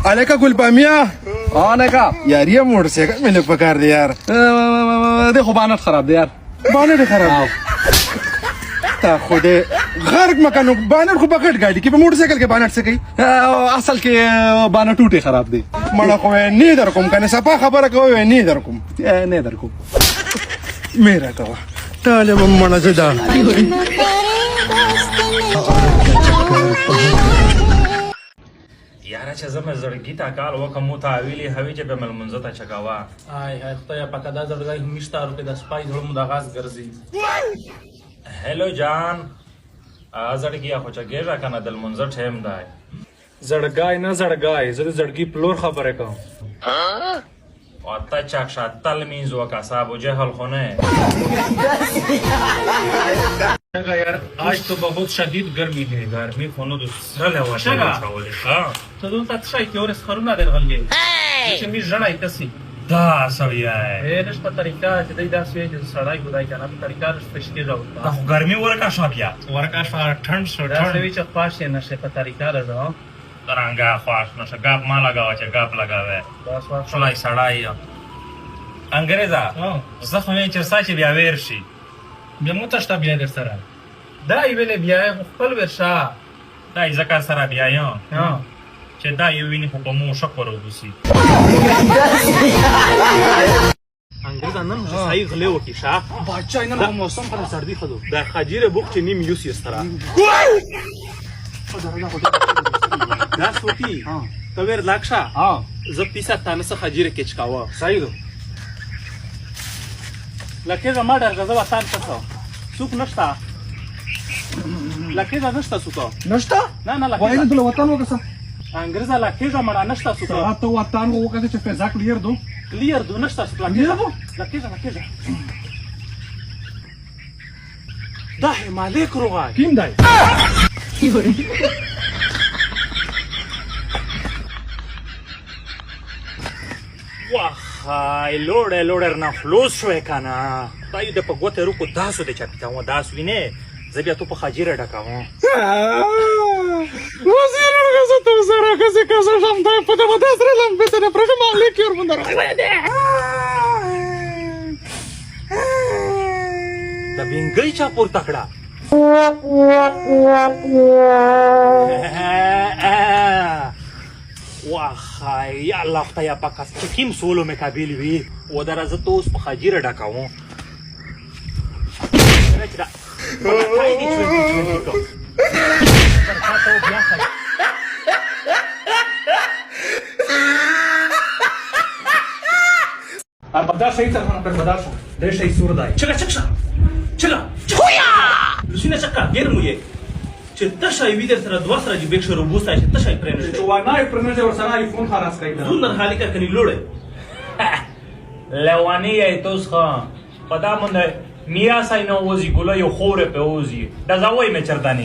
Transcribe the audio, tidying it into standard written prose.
الکا گل پامیا نکا یار یه موتورسیکل میله پکار دی یار دیخو بانت خراب دی یار بانر خراب تا خود غرق مکانو بانر خو بغټ گاډي کې په موټرسایکل کې بانر څه کوي اصل کې بانت ټوټي خراب دی مړه خو نه در کوم کنه صفه خبره کوي نه در کوم نه در کوم میرا کوه طالب مړه زدا یاره چې زه مې زړګي ته کال وکم مو تعویلې هوي چې به مې لمونځه ته چکاوه خدایا پاکه دا زړګی همیشته روپې د سپای زړه مو د غاز ګرځي هلو جان زړګي خو چکېږه که نه د لمونځه ټایم دی زړګای نه زړګای زه د زړګي پلور خبره کوم ته چک شه تل مینځ وکه صاحب جهل خو نه यार आज तो बहुत शदीद गर्मी है ګرمي خو نو د سره له وشه तो दूर तक शायद क्यों इस खरुना दे गलगे چې می ژړای تاسي دا سړیا نش په طریقه چې دای دا سوي چې سړای خدای کنه په طریقه رښتشتي راو تا خو ګرمي ورکا شو بیا ورکا شو ټند شو دا سوي چې خاصه نشه په طریقه راو ترانګه خواش نشه ګاپ ما لگاوه چې ګاپ لگاوه بس وا شلای سړای انګريزا زه خو نه چرسا چې بیا ویر شي بیا مو تاسو بیا در سره دا ویلې بیا خپل ورشه دا ځکه سره بیا یم چې دا یو ویني خو په مو شکر وبسي انګريزا نن صحیح غلې وکي شاه بادشاہ نه موسم پر سردی خدو دا خجیره بوک چې نیم یوس یسترا دا سوتی تو ور لاکشا ز پیسه تانه خجیره کې چکاوه صحیح دو لکه زما درګه وطن تاسو سوق نشتا لکه زما نشتا سوق نشتا نه نه لکه وای نه دل وطن وکړه انګريزا لکه زما نشتا سوق ته وطن وکړه چې فضا کلیر دو کلیر دو نشتا سوق لکه دا همالیک روغا کیم دای وای لوړر نه خلوص شوې کنه دا یو د په ګوته روکو داسو د چاپیتا و داس وینه زه بیا تو په خاجره ډکاوم وزیر ورغه ته سره کسه کسه شم ته په دغه سره لم په تر پرګه مالک یور مندر د بنګي چا پور تکړه واخای یا الله خدایا پاک است کیم سولو مکابل وی و در از تو اس په خاجره ډکاوم بدار شي ته نه بدار شو دې شي سور دای چګه چګه لسینه چکا ګرمو یې چې تشای وی در سره دوه سره چې بیک شروع بوسای چې تشای پرنه چې وانای پرنه ور سره آیفون خلاص کړی زوندر حالکه کني لوړې لوانی ای توس خان پدا مونږ میا سای نو وزي ګولای خو خوره په وزي دا زوی مې چردانی